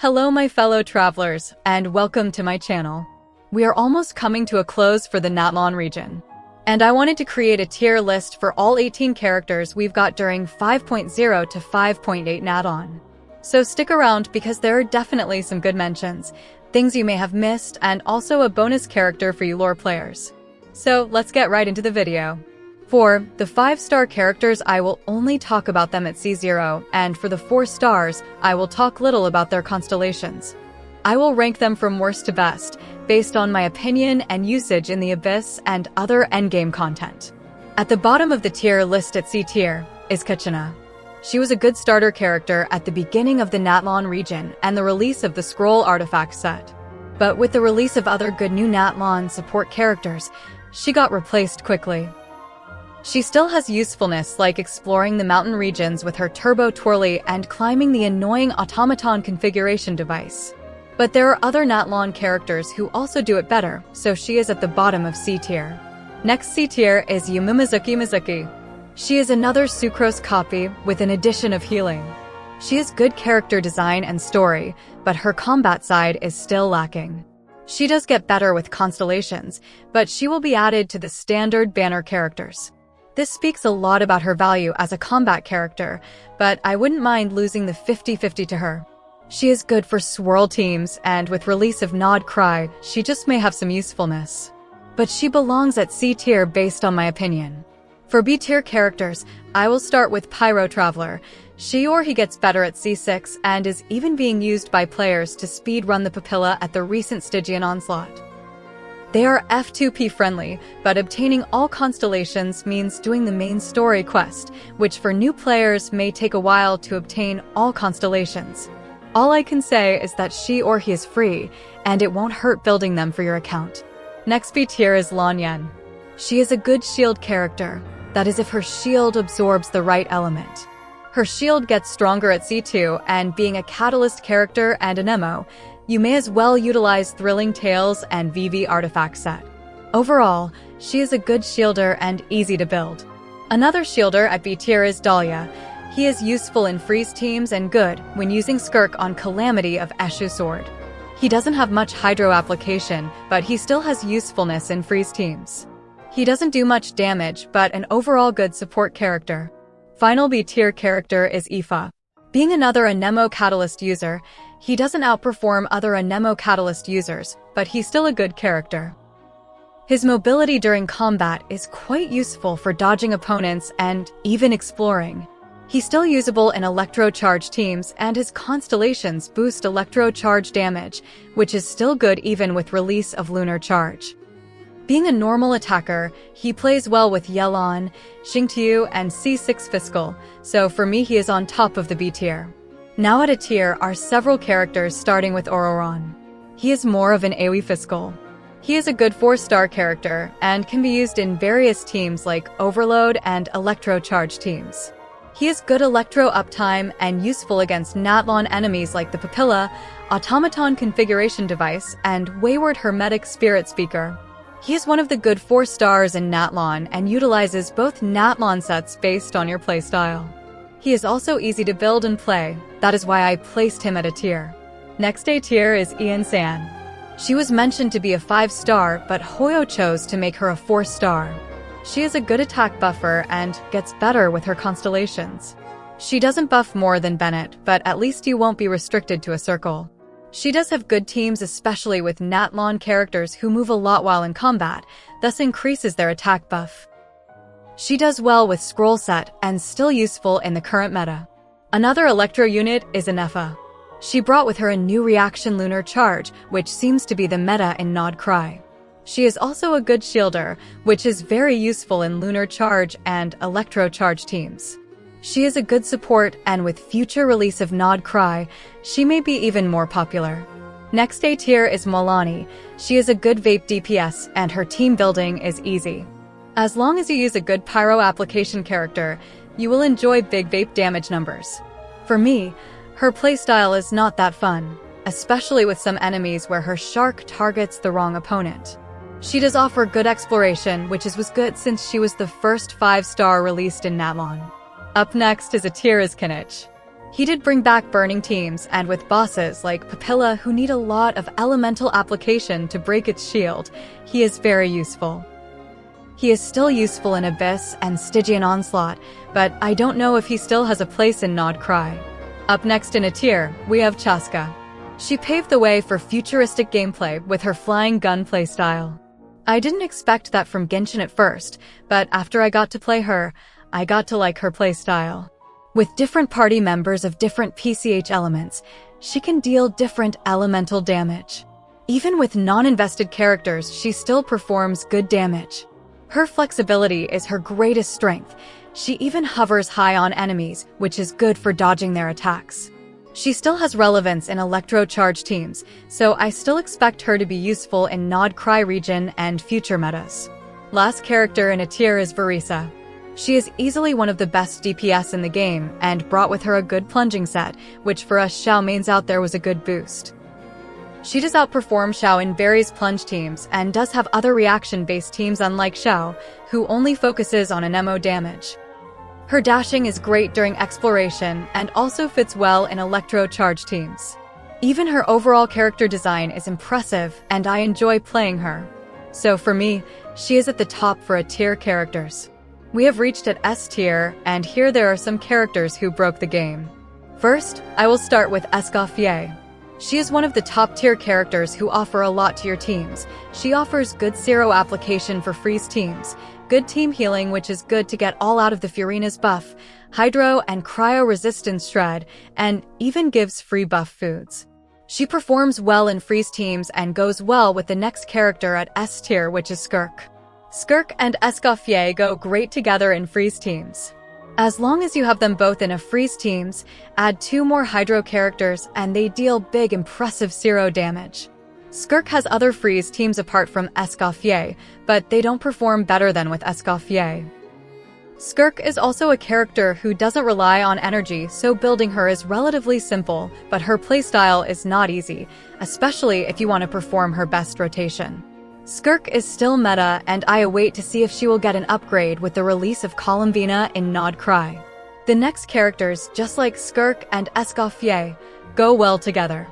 Hello my fellow travelers, and welcome to my channel. We are almost coming to a close for the Natlan region. And I wanted to create a tier list for all 18 characters we've got during 5.0 to 5.8 Natlan. So stick around because there are definitely some good mentions, things you may have missed, and also a bonus character for you lore players. So let's get right into the video. For the 5-star characters, I will only talk about them at C0, and for the 4 stars, I will talk little about their constellations. I will rank them from worst to best, based on my opinion and usage in the Abyss and other endgame content. At the bottom of the tier list at C tier is Kachina. She was a good starter character at the beginning of the Natlan region and the release of the Scroll artifact set. But with the release of other good new Natlan support characters, she got replaced quickly. She still has usefulness like exploring the mountain regions with her turbo twirly and climbing the annoying automaton configuration device. But there are other Natlan characters who also do it better, so she is at the bottom of C tier. Next C tier is Mizuki. She is another Sucrose copy with an addition of healing. She has good character design and story, but her combat side is still lacking. She does get better with constellations, but she will be added to the standard banner characters. This speaks a lot about her value as a combat character, but I wouldn't mind losing the 50-50 to her. She is good for swirl teams, and with release of nodkri, she just may have some usefulness. But she belongs at C tier based on my opinion. For B tier characters, I will start with Pyro Traveler. She or he gets better at C6 and is even being used by players to speedrun the Papilla at the recent Stygian Onslaught. They are F2P friendly, but obtaining all constellations means doing the main story quest, which for new players may take a while to obtain all constellations. All I can say is that she or he is free, and it won't hurt building them for your account. Next B tier is Lanyan. She is a good shield character, that is if her shield absorbs the right element. Her shield gets stronger at C2, and being a catalyst character and an MO, you may as well utilize Thrilling Tales and VV artifact set. Overall, she is a good shielder and easy to build. Another shielder at B tier is Dahlia. He is useful in freeze teams and good when using Skirk on Calamity of Eshu Sword. He doesn't have much hydro application, but he still has usefulness in freeze teams. He doesn't do much damage, but an overall good support character. Final B tier character is Aoife. Being another Anemo Catalyst user, he doesn't outperform other Anemo Catalyst users, but he's still a good character. His mobility during combat is quite useful for dodging opponents and even exploring. He's still usable in Electro Charge teams, and his constellations boost Electro Charge damage, which is still good even with release of Lunar Charge. Being a normal attacker, he plays well with Yelan, Xingqiu, and C6 Fiscal, so for me he is on top of the B tier. Now at A tier are several characters starting with Ororon. He is more of an AoE Fiscal. He is a good 4-star character and can be used in various teams like Overload and Electro Charge teams. He is good Electro uptime and useful against Natlan enemies like the Papilla, Automaton Configuration Device, and Wayward Hermetic Spirit Speaker. He is one of the good 4 stars in Natlan and utilizes both Natlan sets based on your playstyle. He is also easy to build and play, that is why I placed him at A tier. Next A tier is Ian San. She was mentioned to be a 5-star, but Hoyo chose to make her a 4-star. She is a good attack buffer and gets better with her constellations. She doesn't buff more than Bennett, but at least you won't be restricted to a circle. She does have good teams, especially with Natlan characters who move a lot while in combat, thus increases their attack buff. She does well with Scroll set and still useful in the current meta. Another Electro unit is Anefa. She brought with her a new reaction Lunar Charge, which seems to be the meta in nodkri. She is also a good shielder, which is very useful in Lunar Charge and Electro Charge teams. She is a good support, and with future release of nodkri, she may be even more popular. Next A tier is Molani. She is a good vape DPS, and her team building is easy. As long as you use a good pyro application character, you will enjoy big vape damage numbers. For me, her playstyle is not that fun, especially with some enemies where her shark targets the wrong opponent. She does offer good exploration, which was good since she was the first 5-star released in Natlan. Up next is A tier is Kinich. He did bring back burning teams, and with bosses like Papilla who need a lot of elemental application to break its shield, he is very useful. He is still useful in Abyss and Stygian Onslaught, but I don't know if he still has a place in Nodkri. Up next in a tier, we have Chaska. She paved the way for futuristic gameplay with her flying gun playstyle. I didn't expect that from Genshin at first, but after I got to play her, I got to like her playstyle. With different party members of different PCH elements, she can deal different elemental damage. Even with non-invested characters, she still performs good damage. Her flexibility is her greatest strength. She even hovers high on enemies, which is good for dodging their attacks. She still has relevance in electro-charge teams, so I still expect her to be useful in Nodkri region and future metas. Last character in a tier is Verisa. She is easily one of the best DPS in the game and brought with her a good plunging set, which for us Xiao mains out there was a good boost. She does outperform Xiao in various plunge teams and does have other reaction-based teams unlike Xiao, who only focuses on an MO damage. Her dashing is great during exploration and also fits well in electro-charge teams. Even her overall character design is impressive and I enjoy playing her. So for me, she is at the top for a tier characters. We have reached at S tier, and here there are some characters who broke the game. First, I will start with Escoffier. She is one of the top tier characters who offer a lot to your teams. She offers good zero application for freeze teams, good team healing which is good to get all out of the Furina's buff, hydro and cryo resistance shred, and even gives free buff foods. She performs well in freeze teams and goes well with the next character at S tier, which is Skirk. Skirk and Escoffier go great together in freeze teams. As long as you have them both in a freeze teams, add 2 more hydro characters and they deal big impressive zero damage. Skirk has other freeze teams apart from Escoffier, but they don't perform better than with Escoffier. Skirk is also a character who doesn't rely on energy, so building her is relatively simple, but her playstyle is not easy, especially if you want to perform her best rotation. Skirk is still meta, and I await to see if she will get an upgrade with the release of Columvina in Nodkri. The next characters, just like Skirk and Escoffier, go well together.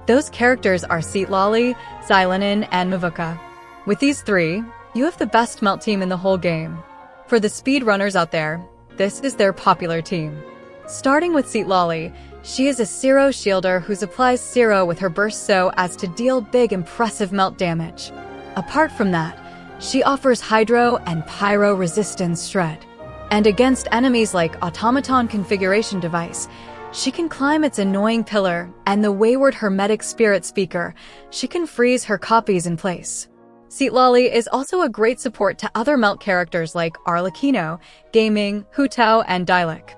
Those characters are Seatlolly, Xylanin, and Mavuka. With these 3, you have the best melt team in the whole game. For the speedrunners out there, this is their popular team. Starting with Seatlolly, she is a Zero shielder who applies Zero with her burst so as to deal big impressive melt damage. Apart from that, she offers Hydro and Pyro resistance shred. And against enemies like Automaton Configuration Device, she can climb its annoying pillar, and the wayward Hermetic Spirit Speaker, she can freeze her copies in place. Seatlolly is also a great support to other melt characters like Arlecchino, Gaming, Hutao, and Dialek.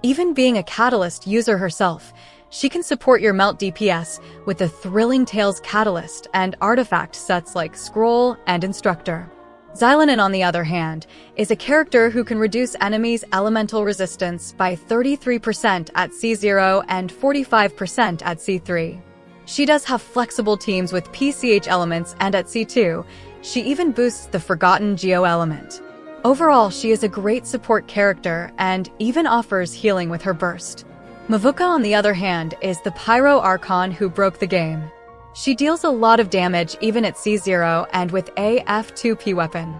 Even being a Catalyst user herself, she can support your melt DPS with the Thrilling Tales Catalyst and artifact sets like Scroll and Instructor. Xylanin, on the other hand, is a character who can reduce enemies' elemental resistance by 33% at C0 and 45% at C3. She does have flexible teams with PCH elements, and at C2, she even boosts the Forgotten Geo element. Overall, she is a great support character and even offers healing with her burst. Mavuka, on the other hand, is the Pyro Archon who broke the game. She deals a lot of damage even at C0 and with a F2P weapon.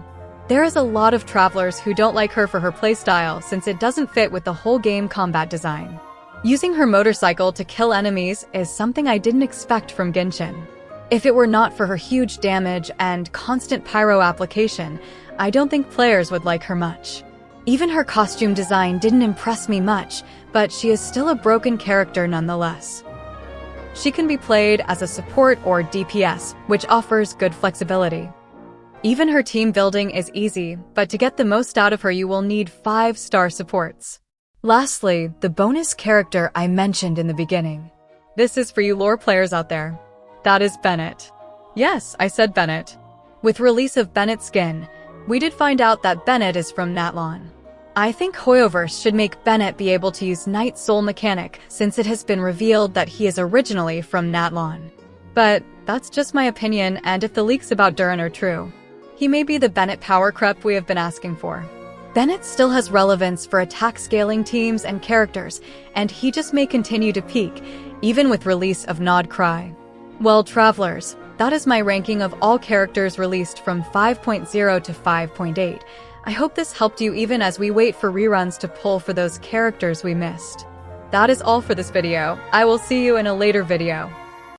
There is a lot of travelers who don't like her for her playstyle since it doesn't fit with the whole game combat design. Using her motorcycle to kill enemies is something I didn't expect from Genshin. If it were not for her huge damage and constant pyro application, I don't think players would like her much. Even her costume design didn't impress me much, but she is still a broken character nonetheless. She can be played as a support or DPS, which offers good flexibility. Even her team building is easy, but to get the most out of her you will need 5-star supports. Lastly, the bonus character I mentioned in the beginning. This is for you lore players out there. That is Bennett. Yes, I said Bennett. With release of Bennett's skin, we did find out that Bennett is from Natlan. I think Hoyoverse should make Bennett be able to use Night Soul mechanic since it has been revealed that he is originally from Natlan. But that's just my opinion, and if the leaks about Durin are true, he may be the Bennett power creep we have been asking for. then it still has relevance for attack scaling teams and characters, and he just may continue to peak, even with release of nodkri. Well, travelers, that is my ranking of all characters released from 5.0 to 5.8. I hope this helped you even as we wait for reruns to pull for those characters we missed. That is all for this video. I will see you in a later video.